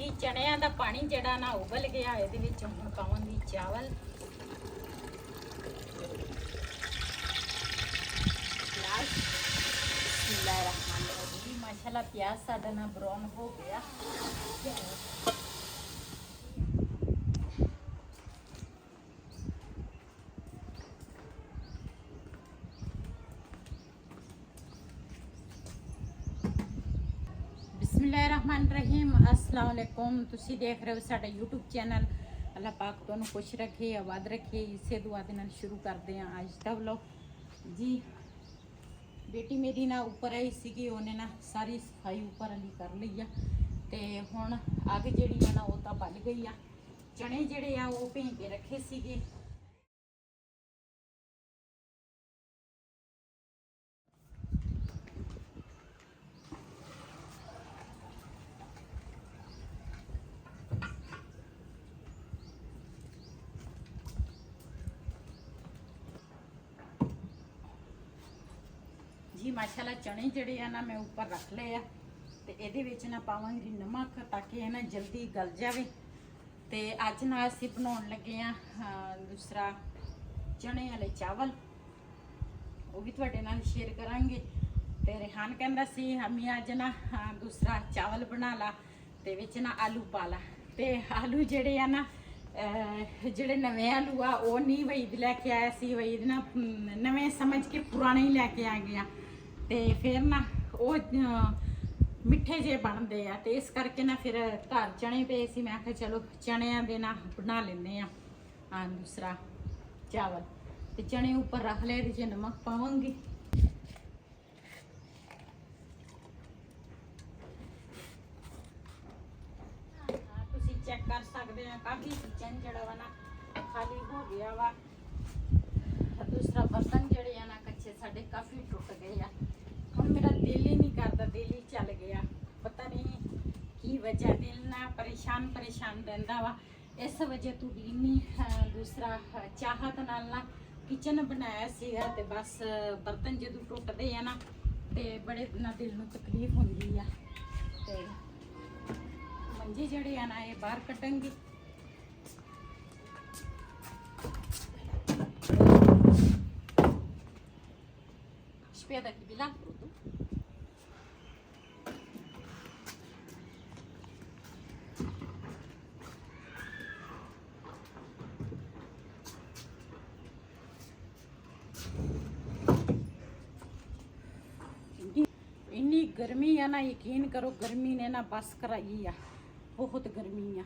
जी चनिया का पानी जड़ा ना उबल गया, ये हम पावांगी चावल। माशाल्लाह प्याज साडा ना ब्राउन हो गया। बिस्मिल्लाहिर्रहमानिर्रहीम, अस्सलाम वालेकुम। तुसी देख रहे हो साडा यूट्यूब चैनल। अल्लाह पाक तुहानू खुश रखे, आबाद रखे, इसे दुआ दे नाल शुरू करते हैं अज दा व्लॉग। जी बेटी मेरी ना उपर आई सी, उन्हें ना सारी सफाई उपर वाली कर ली है। तो हुण अग जिहड़ी है ना वो तो बल गई आ। चने जिहड़े आ वो भें के रखे सीगे। जी माशाल्लाह चने जड़े आ ना मैं ऊपर रख ले आ। ते इहदे विच ना पावांगी नमक ताकि ये ना जल्दी गल जाए। तो अज ना असीं बनाउण लगे दूसरा चने वाले चावल, वो भी तुहाडे नाल शेयर करांगे। तो रेहान कहंदा सी अम्मी अज ना दूसरा चावल बना ला, ते विच ना आलू पा ला। ते आलू जिहड़े आ ना जिहड़े नवें आलू आ वो नहीं वहीद लैके आया सी, वहीद ना नवें समझ के पुराने ही लैके आ गया। तो फिर ना वो मिठे जे बनते हैं, तो इस करके ना फिर घर चने पे सी, मैं आख्या चलो चनिया दे ना बना लेने दूसरा चावल। तो चने ऊपर रख ले, जे नमक पावांगी। तुसी चेक कर सकते हैं काफ़ी किचन जड़ा वा ना खाली हो गया वा। दूसरा बर्तन जड़े आ ना कच्चे साडे काफ़ी टुट गए आ। हुण मेरा दिल ही नहीं करता, दिल ही चल गया, पता नहीं की वजह, दिल ना परेशान परेशान रहिंदा वा। इस वजह तो भी नहीं दूसरा चाहत नाल ना किचन बनाया सीगा। ते बस बर्तन जदों टुटदे आ ना ते बड़े ना दिल नूं तकलीफ हुंदी आ। ते मंजे जड़े आ ना ये बाहर कड्डांगी। Espera aqui, bilang tudo. इन्नी गर्मी है ना, यकीन करो गर्मी ने ना बस कराई आ, बहुत गर्मी आ।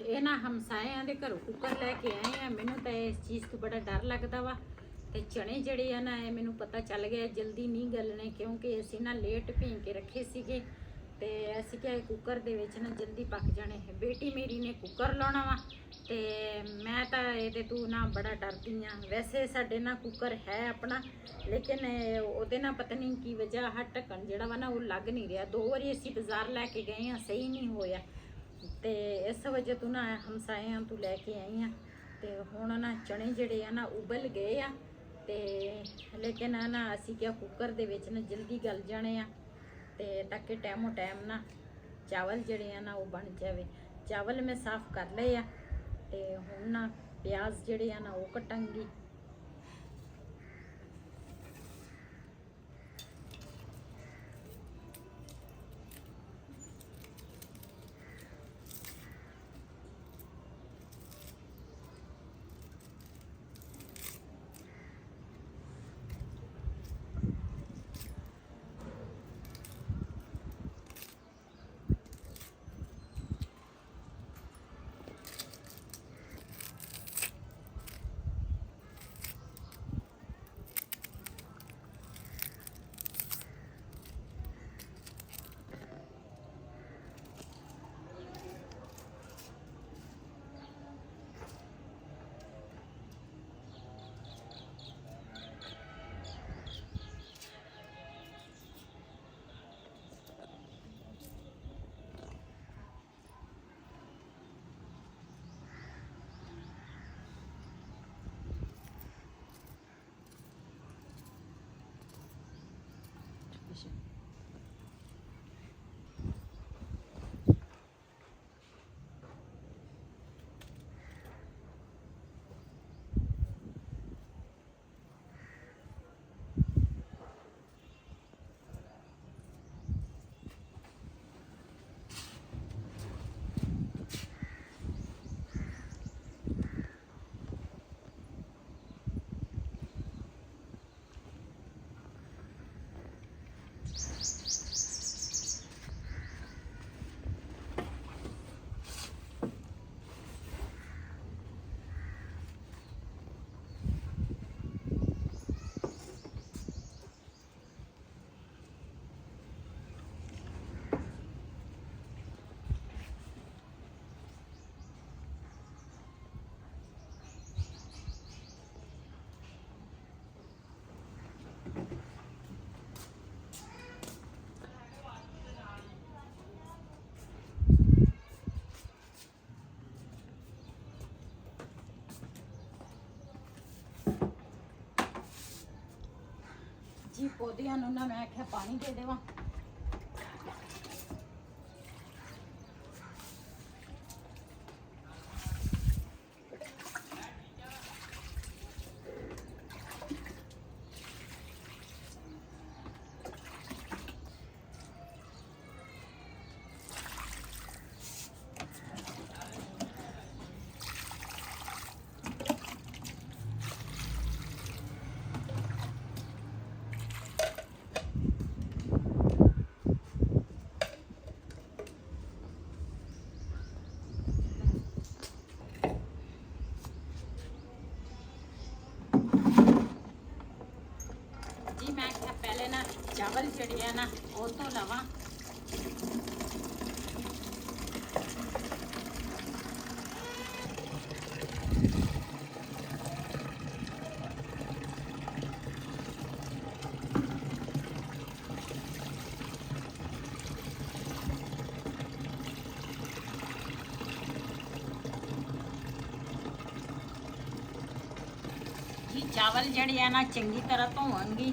ये ना हमसाया दे घरों कुकर लैके आए हैं। मैनू तो इस चीज़ तो बड़ा डर लगता वा। तो चने जड़े आ ना मैनू पता चल गया जल्दी नहीं गलने, क्योंकि असी ना लेट भीं के रखे सीगे। ते असी क्या कुकर दे विच ना जल्दी पक जाने। बेटी मेरी ने कुकर लाना वा, ते मैं तो ये तू ना बड़ा डरदी हाँ। वैसे साडे ना कुकर है अपना, लेकिन ओहदे ना पता नहीं की वजह हा ढक्कन जिहड़ा वा ना वो लग नहीं रहा। 2 बारी असी बाजार लैके गए हैं, सही नहीं होया। तो इस वजह तो ना हमसाया तो लैके आई हाँ। तो हुण ना चने जड़े आ ना उबल गए आ। ते लेकिन ना असी क्या कुकर दे विच ना जल्दी गल जाने आ, ते ताकि टाइमों टाइम ना चावल जड़े आ ना वो बन जाए। चावल मैं साफ़ कर ले आ। ते हुण ना प्याज जड़े आ ना वो कटांगी। ਅੱਛਾ ਜੀ ਪੌਦਿਆਂ ਨੂੰ ਨਾ ਮੈਂ ਆਖਿਆ ਪਾਣੀ ਦੇ ਦੇਵਾਂ। मैं क्या पहले ना चावल चढ़िया ना वो तो लवा जी चावल जड़िया ना चंगी तरह धोवांगी।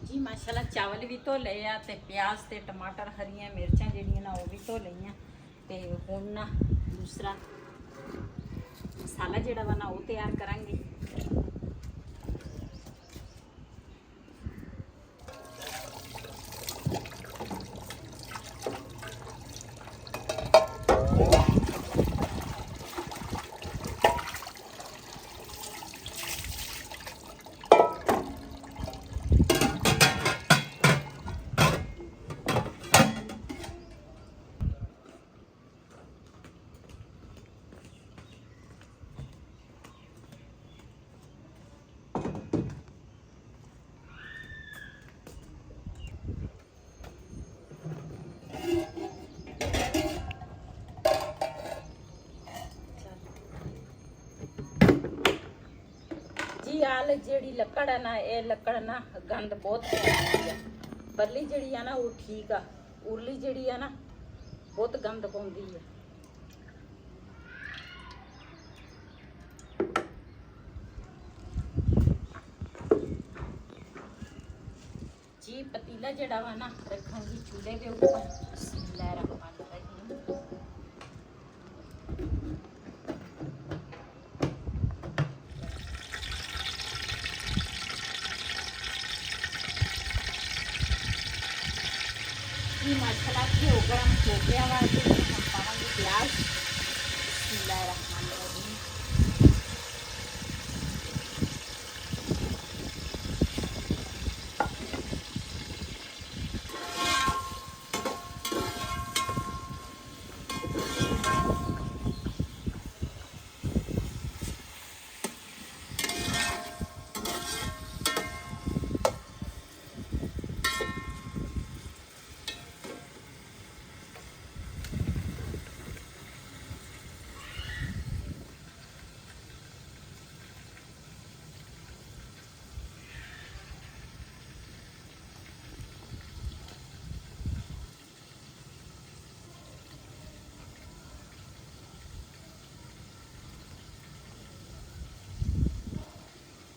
जी माशाल्लाह चावल भी धो लए आ ते प्याज ते टमाटर हरियां मिर्चां ਜਿਹੜੀਆਂ ਨਾ ਉਹ ਵੀ ਧੋ ਲਈਆਂ ਤੇ ਹੁਣ ਨਾ ਦੂਸਰਾ ਮਸਾਲਾ ਜਿਹੜਾ ਵਾ ਨਾ ਉਹ ਤਿਆਰ ਕਰਾਂਗੇ। ਚਾਵਲ ਜਿਹੜੀ ਲੱਕੜ ਹੈ ਨਾ, ਇਹ ਲੱਕੜ ਨਾ ਗੰਦ ਬਹੁਤ ਪਾਉਂਦੀ ਆ। ਪਰਲੀ ਜਿਹੜੀ ਆ ਨਾ ਉਹ ਠੀਕ ਆ, ਉਰਲੀ ਜਿਹੜੀ ਆ ਨਾ ਬਹੁਤ ਗੰਦ ਪਾਉਂਦੀ ਆ। ਜੀ ਪਤੀਲਾ ਜਿਹੜਾ ਵਾ ਨਾ ਰੱਖਾਂਗੀ ਚੁੱਲ੍ਹੇ ਦੇ ਉੱਪਰ। ਬਿਸਮਿल्लाह रहमान रहीम। मसाला घ्यो गरम हो गया वा, हम पावांगे प्याज। बिस्मिल्लाह रहमान रहीम।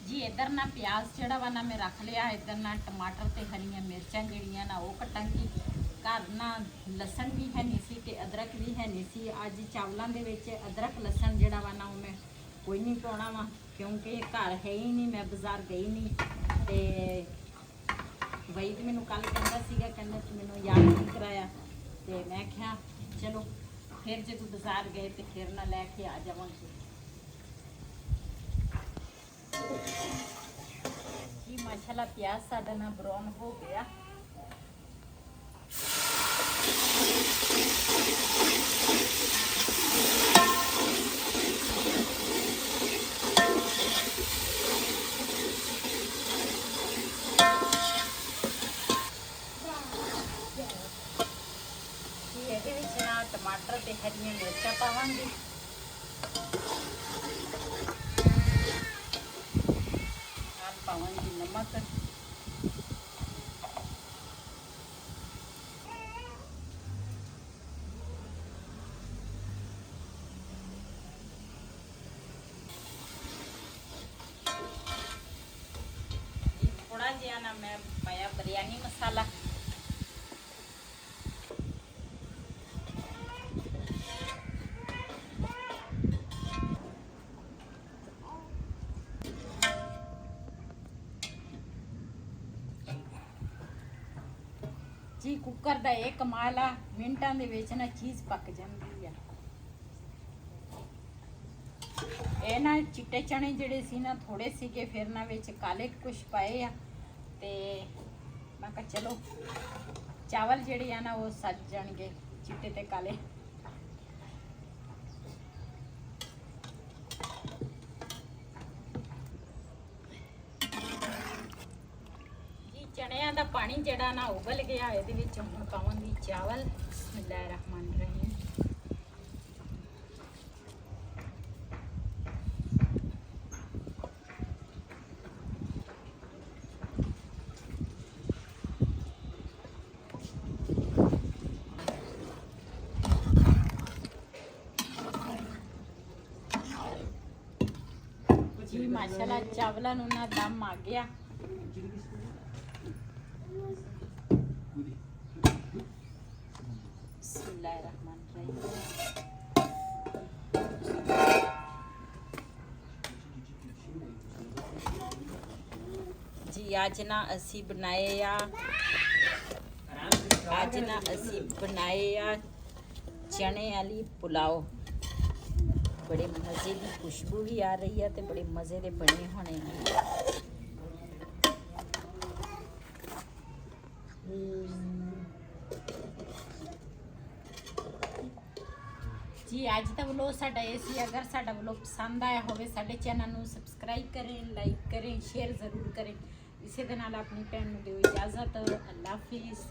जी इधर ना प्याज ਜਿਹੜਾ ਵਾ ਨਾ ਮੈਂ ਰੱਖ ਲਿਆ। ਇਧਰ ਨਾ ਟਮਾਟਰ ਤੇ ਹਰੀਆਂ ਮਿਰਚਾਂ ਜਿਹੜੀਆਂ ਨਾ ਉਹ ਕੱਟਾਂਗੀ। ਘਰ ਨਾ ਲਸਣ ਵੀ ਹੈ ਨਹੀਂ ਸੀ ਤੇ ਅਦਰਕ ਵੀ ਹੈ ਨਹੀਂ ਸੀ। ਅੱਜ ਚਾਵਲਾਂ ਦੇ ਵਿੱਚ ਅਦਰਕ ਲਸਣ ਜਿਹੜਾ ਵਾ ਨਾ ਉਹ ਮੈਂ ਕੋਈ ਨਹੀਂ ਪਾਉਣਾ ਵਾ, ਕਿਉਂਕਿ ਘਰ ਹੈ ਹੀ ਨਹੀਂ, ਮੈਂ ਬਾਜ਼ਾਰ ਗਈ ਨਹੀਂ। ਤੇ ਵਈ ਤੇ ਮੈਨੂੰ ਕੱਲ ਕਹਿੰਦਾ ਸੀਗਾ, ਕਹਿੰਦਾ ਤੂੰ ਮੈਨੂੰ ਯਾਦ ਨਹੀਂ ਕਰਾਇਆ। ਤੇ ਮੈਂ ਕਿਹਾ ਚਲੋ ਫਿਰ ਜੇ ਤੂੰ ਬਾਜ਼ਾਰ ਗਏ ਤੇ ਫਿਰ ਨਾ ਲੈ ਕੇ ਆ ਜਾਵਾਂਗੀ। जी माशाल्लाह प्याज साडा ना ब्राउन हो गया। ਇਹਦੇ ਵਿੱਚ ਨਾ ਟਮਾਟਰ ਤੇ ਹਰੀਆਂ ਮਿਰਚਾਂ ਪਾਵਾਂਗੀ। पावांगी नमक। थोड़ा जिहा ना मैं पाया बिरयानी मसाला। जी कुकर ਦਾ ਇਹ ਕਮਾਲ ਆ, ਮਿੰਟਾਂ ਦੇ ਵਿੱਚ ਨਾ ਚੀਜ਼ ਪੱਕ ਜਾਂਦੀ ਆ। ਇਹ ਨਾ ਚਿੱਟੇ ਚਣੇ ਜਿਹੜੇ ਸੀ ਨਾ ਥੋੜੇ ਸੀਗੇ, ਫਿਰ ਨਾ ਵਿੱਚ ਕਾਲੇ ਕੁਝ ਪਾਏ ਆ। ਤੇ ਮੈਂ ਕਿਹਾ ਚਲੋ ਚਾਵਲ ਜਿਹੜੇ ਆ ਨਾ ਉਹ ਸੱਜ ਜਾਣਗੇ ਚਿੱਟੇ ਤੇ ਕਾਲੇ। ਚਣਿਆਂ ਦਾ ਪਾਣੀ ਜਿਹੜਾ ਨਾ ਉਬਲ ਗਿਆ। ਇਹਦੇ ਵਿੱਚ ਹੁਣ ਪਾਵਾਂਗੀ ਚਾਵਲ। ਬਿਸਮਿल्लाह रहमान रहीम। जी माशाल्लाह चावलों ਨੂੰ ਨਾ ਦਮ ਆ ਗਿਆ। जी आज ना असी बनाए आ चने वाली पुलाव। बड़े मज़े की खुशबू भी आ रही है तो बड़े मज़े के बने होने। जी अज का व्लॉग साडा ये सी। अगर साडा व्लॉग पसंद आया होवे साडे चैनल नूं सबसक्राइब करें, लाइक करें, शेयर ज़रूर करें। इसी दे नाल अपनी भैन नूं दिओ इजाज़त। अल्लाह हाफिज़।